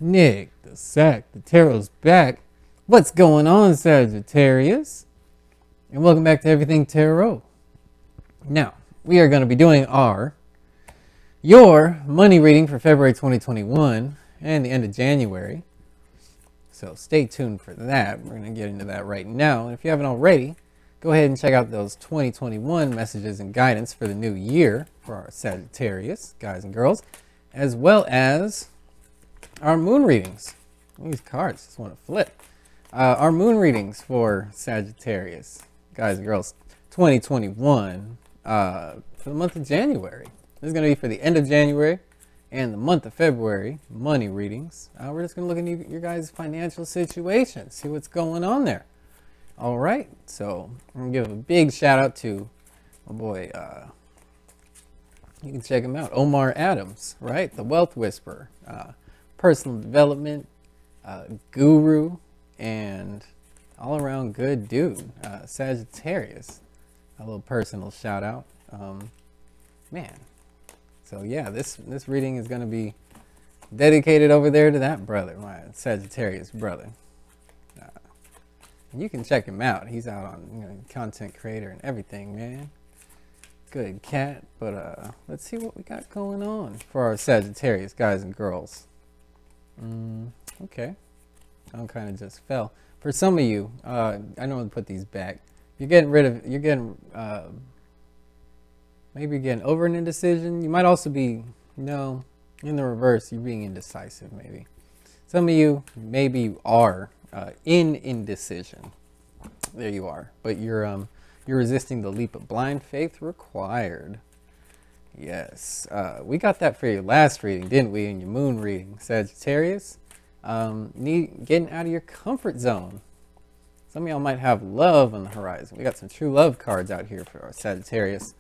Nick, the sack, the tarot's back. What's going on, Sagittarius? And welcome back to Everything Tarot. Now, we are going to be doing your money reading for February 2021 and the end of January. So stay tuned for that. We're going to get into that right now. And if you haven't already, go ahead and check out those 2021 messages and guidance for the new year for our Sagittarius, guys and girls, as well as our moon readings. These cards just want to flip. Our moon readings for Sagittarius, guys and girls, 2021 for the month of January. This is going to be for the end of January and the month of February, money readings. We're just going to look at your guys' financial situation, see what's going on there. All right, so I'm going to give a big shout out to my boy, you can check him out, Omar Adams, right? The Wealth Whisperer. Personal development guru and all around good dude, Sagittarius. A little personal shout out, man. So yeah, this reading is going to be dedicated over there to that brother, my Sagittarius brother. You can check him out. He's out on content creator and everything, man. Good cat. But let's see what we got going on for our Sagittarius guys and girls. Okay, I kind of just fell. For some of you, I know I'll put these back. Maybe you're getting over an indecision. You might also be, in the reverse, you're being indecisive maybe. Some of you, maybe you are in indecision. There you are. But you're resisting the leap of blind faith required. Yes, we got that for your last reading, didn't we, in your moon reading, Sagittarius? Getting out of your comfort zone. Some of y'all might have love on the horizon. We got some true love cards out here for our Sagittarius.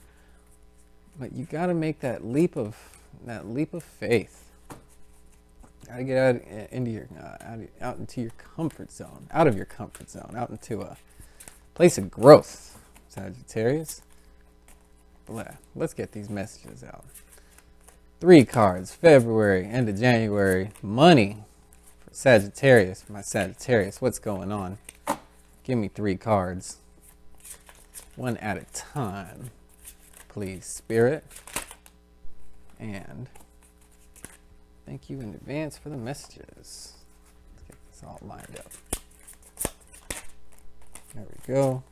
But you got to make that leap of faith. Got to get out into your comfort zone, out of your comfort zone, out into a place of growth, Sagittarius. Let's get these messages out. 3 cards, February, end of January, money for Sagittarius, for my Sagittarius. What's going on? Give me 3 cards. One at a time, please, Spirit. And thank you in advance for the messages. Let's get this all lined up. There we go.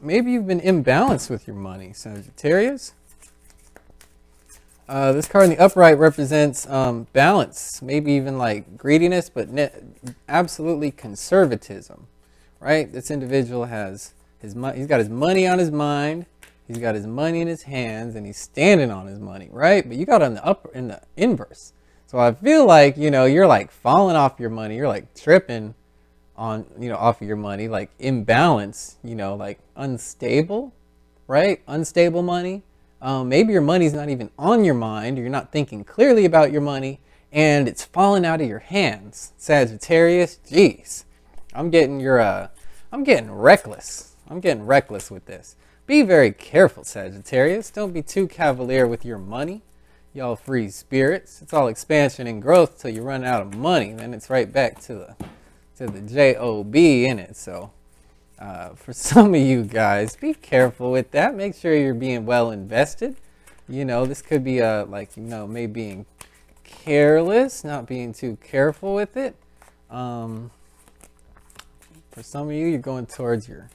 Maybe you've been imbalanced with your money, Sagittarius. This card in the upright represents balance, maybe even like greediness, but absolutely conservatism, right? This individual has he's got his money on his mind, he's got his money in his hands, and he's standing on his money, right? But you got in the inverse. So I feel like, you're like falling off your money, you're like tripping on, off of your money, like imbalance, like unstable, right? Unstable money. Maybe your money's not even on your mind, or you're not thinking clearly about your money, and it's falling out of your hands, Sagittarius. Jeez, I'm getting reckless. I'm getting reckless with this. Be very careful, Sagittarius. Don't be too cavalier with your money. Y'all free spirits. It's all expansion and growth till you run out of money. Then it's right back to the job in it. So for some of you guys, be careful with that. Make sure you're being well invested. This could be maybe being careless, not being too careful with it. For some of you, you're going towards your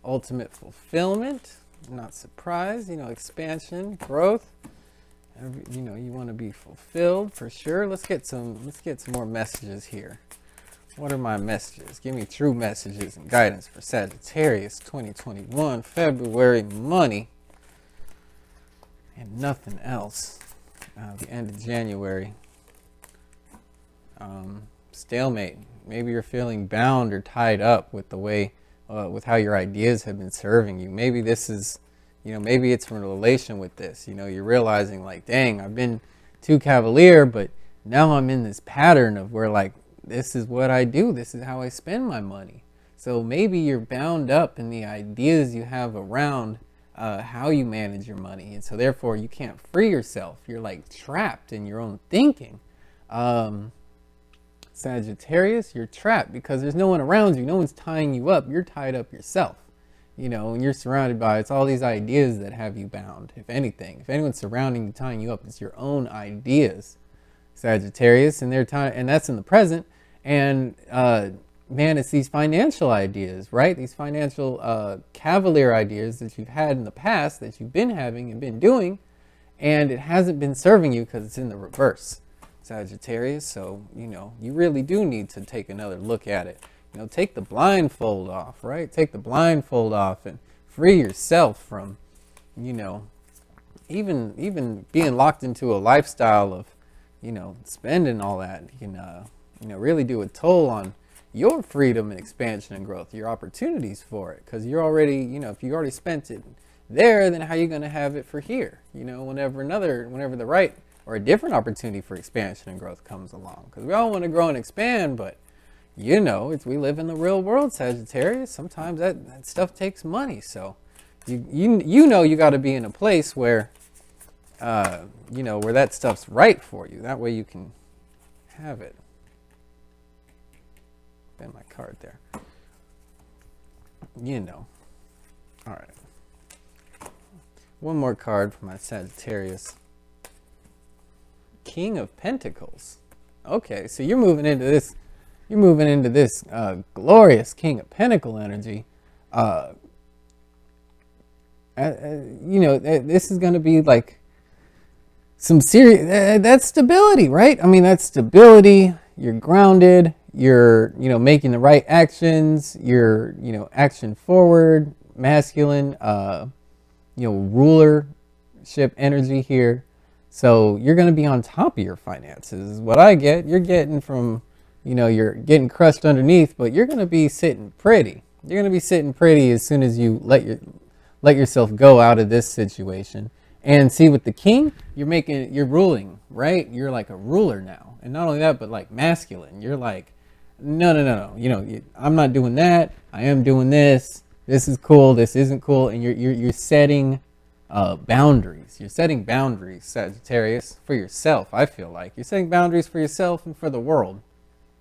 ultimate fulfillment. I'm not surprised. Expansion, growth. You want to be fulfilled for sure. Let's get some more messages here. What are my messages? Give me true messages and guidance for Sagittarius 2021, February money, and nothing else. The end of January. Stalemate. Maybe you're feeling bound or tied up with the way, with how your ideas have been serving you. Maybe this is, maybe it's in relation with this. You're realizing like, dang, I've been too cavalier, but now I'm in this pattern of where like, this is what I do. This is how I spend my money. So maybe you're bound up in the ideas you have around how you manage your money. And so therefore you can't free yourself. You're like trapped in your own thinking. Sagittarius, you're trapped because there's no one around you. No one's tying you up. You're tied up yourself. You know, and you're surrounded by, it's all these ideas that have you bound, if anything. If anyone's surrounding you, tying you up, it's your own ideas, Sagittarius, and they're tying, and that's in the present. And man, it's these financial ideas, right? These financial cavalier ideas that you've had in the past, that you've been having and been doing, and it hasn't been serving you because it's in the reverse, Sagittarius. So, you know, you really do need to take another look at it. You know, take the blindfold off, right? Take the blindfold off and free yourself from, you know, even being locked into a lifestyle of, you know, spending all that. You can, you know, really do a toll on your freedom and expansion and growth, your opportunities for it, because you're already, you know, if you already spent it there, then how are you going to have it for here? You know, whenever the right or a different opportunity for expansion and growth comes along, because we all want to grow and expand, but you know, we live in the real world, Sagittarius. Sometimes that stuff takes money. So you know you got to be in a place where, you know, where that stuff's right for you. That way you can have it. Bend my card there. You know. All right. One more card for my Sagittarius. King of Pentacles. Okay, so you're moving into this. You're moving into this glorious King of Pentacle energy. You know, this is going to be like some serious, that's stability, right? I mean, that's stability. You're grounded. You're, you know, making the right actions. You're, you know, action forward, masculine, you know, rulership energy here. So you're going to be on top of your finances is what I get. You're getting from, you know, you're getting crushed underneath, but you're going to be sitting pretty. You're going to be sitting pretty as soon as you let yourself go out of this situation. And see, with the king, you're ruling, right? You're like a ruler now. And not only that, but like masculine. You're like, no. You know, I'm not doing that. I am doing this. This is cool. This isn't cool. And you're setting boundaries. You're setting boundaries, Sagittarius, for yourself. I feel like you're setting boundaries for yourself and for the world.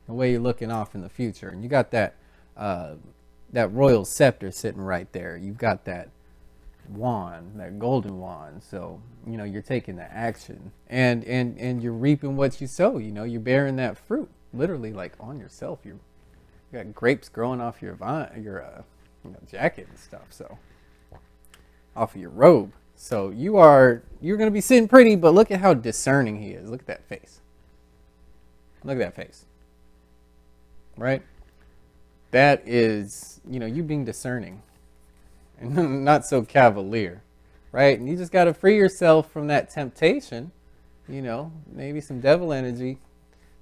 The way you're looking off in the future, and you got that that royal scepter sitting right there. You've got that wand, that golden wand. So you know you're taking the action, and you're reaping what you sow. You know you're bearing that fruit, literally, like on yourself. You got grapes growing off your vine, your you know, jacket and stuff. So off of your robe. So you're gonna be sitting pretty, but look at how discerning he is. Look at that face. Look at that face. Right? That is, you know, you being discerning and not so cavalier, right? And you just got to free yourself from that temptation, you know, maybe some devil energy,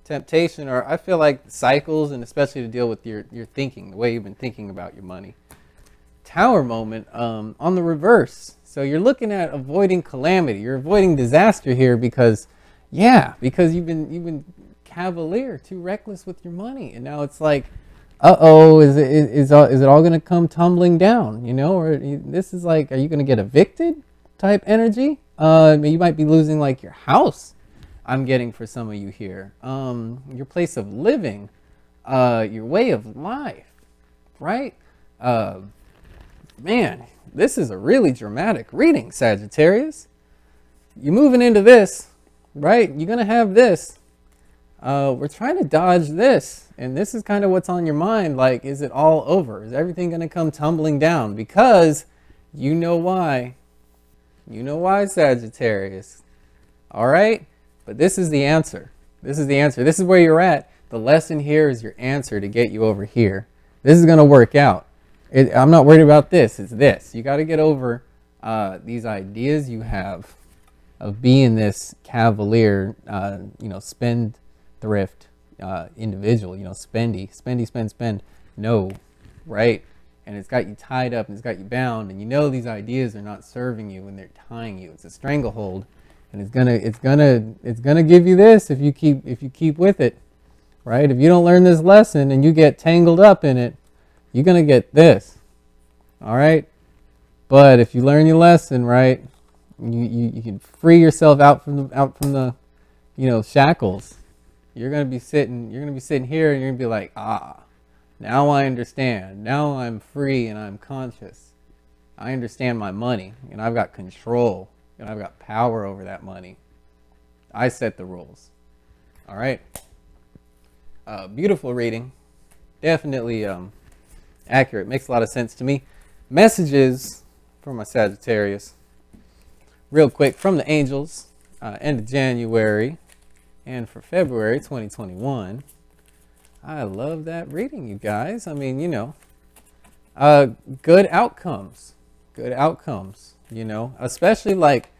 temptation, or I feel like cycles, and especially to deal with your thinking, the way you've been thinking about your money. Tower moment on the reverse. So you're looking at avoiding calamity. You're avoiding disaster here because you've been cavalier, too reckless with your money, and now it's like, is it all going to come tumbling down, you know? Or this is like, are you going to get evicted type energy? You might be losing like your house. I'm getting for some of you here, your place of living, your way of life, right? Man, this is a really dramatic reading, Sagittarius. You're moving into this, right? You're going to have this. We're trying to dodge this, and this is kind of what's on your mind. Like, is it all over? Is everything going to come tumbling down? Because you know why. You know why, Sagittarius. All right? But this is the answer. This is the answer. This is where you're at. The lesson here is your answer to get you over here. This is going to work out. I'm not worried about this. It's this. You got to get over these ideas you have of being this cavalier, you know, spend, thrift, individual, you know, spend. No, right? And it's got you tied up and it's got you bound, and you know these ideas are not serving you and they're tying you. It's a stranglehold, and it's gonna give you this if you keep with it, right? If you don't learn this lesson and you get tangled up in it, you're gonna get this. All right? But if you learn your lesson, right, you can free yourself out from the you know, shackles. You're gonna be sitting here and you're gonna be like, now I understand. Now I'm free and I'm conscious. I understand my money and I've got control and I've got power over that money. I set the rules. All right. Beautiful reading. Definitely accurate. Makes a lot of sense to me. Messages for my Sagittarius. Real quick from the angels. End of January and for February 2021. I love that reading, you guys. I mean, you know, good outcomes. Good outcomes, you know, especially like,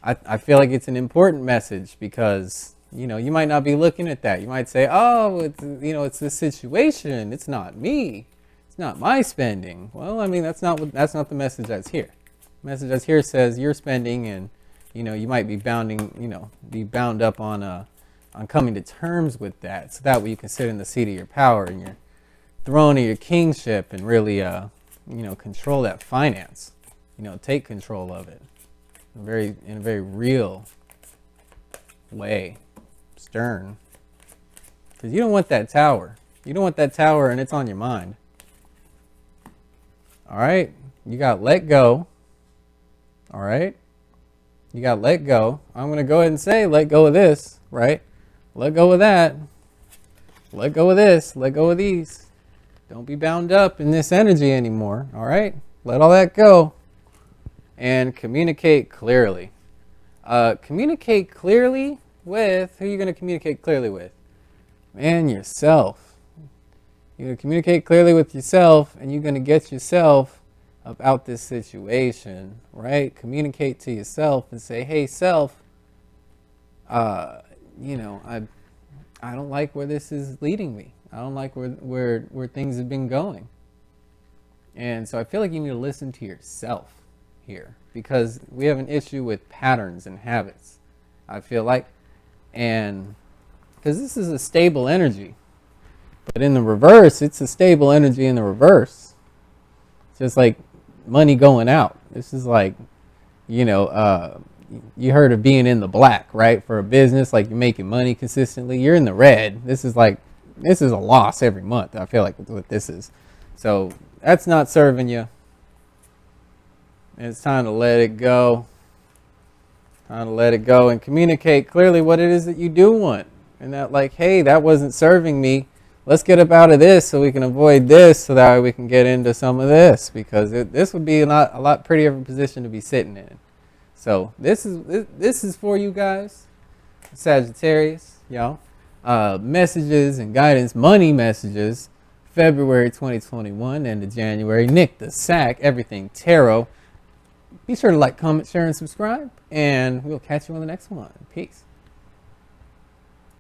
I feel like it's an important message because, you know, you might not be looking at that. You might say, oh, it's, you know, it's this situation. It's not me. It's not my spending. Well, I mean, that's not the message that's here. The message that's here says you're spending and, you know, you might be be bound up on coming to terms with that. So that way you can sit in the seat of your power and your throne of your kingship and really, you know, control that finance, you know, take control of it in a very real way, stern, because you don't want that tower. You don't want that tower and it's on your mind. All right. You got let go. All right. You got let go. I'm going to go ahead and say, let go of this, right? Let go of that. Let go of this. Let go of these. Don't be bound up in this energy anymore. All right. Let all that go and communicate clearly. Communicate clearly with, who are you going to communicate clearly with? Man, yourself. You're going to communicate clearly with yourself and you're going to get yourself about this situation, right? Communicate to yourself and say, hey, self, you know, I don't like where this is leading me. I don't like where things have been going. And so I feel like you need to listen to yourself here because we have an issue with patterns and habits, I feel like. And because this is a stable energy, but in the reverse, it's a stable energy in the reverse. It's just like money going out. This is like, you know, you heard of being in the black, right? For a business, like you're making money consistently, you're in the red. This is a loss every month. I feel like what this is. So that's not serving you. And it's time to let it go. Time to let it go and communicate clearly what it is that you do want. And that like, hey, that wasn't serving me. Let's get up out of this so we can avoid this so that way we can get into some of this because this would be a lot prettier of a position to be sitting in. So this is for you guys, Sagittarius, y'all. Messages and guidance, money messages, February 2021 and to January. Nick the Sack, Everything Tarot. Be sure to like, comment, share, and subscribe, and we'll catch you on the next one. Peace.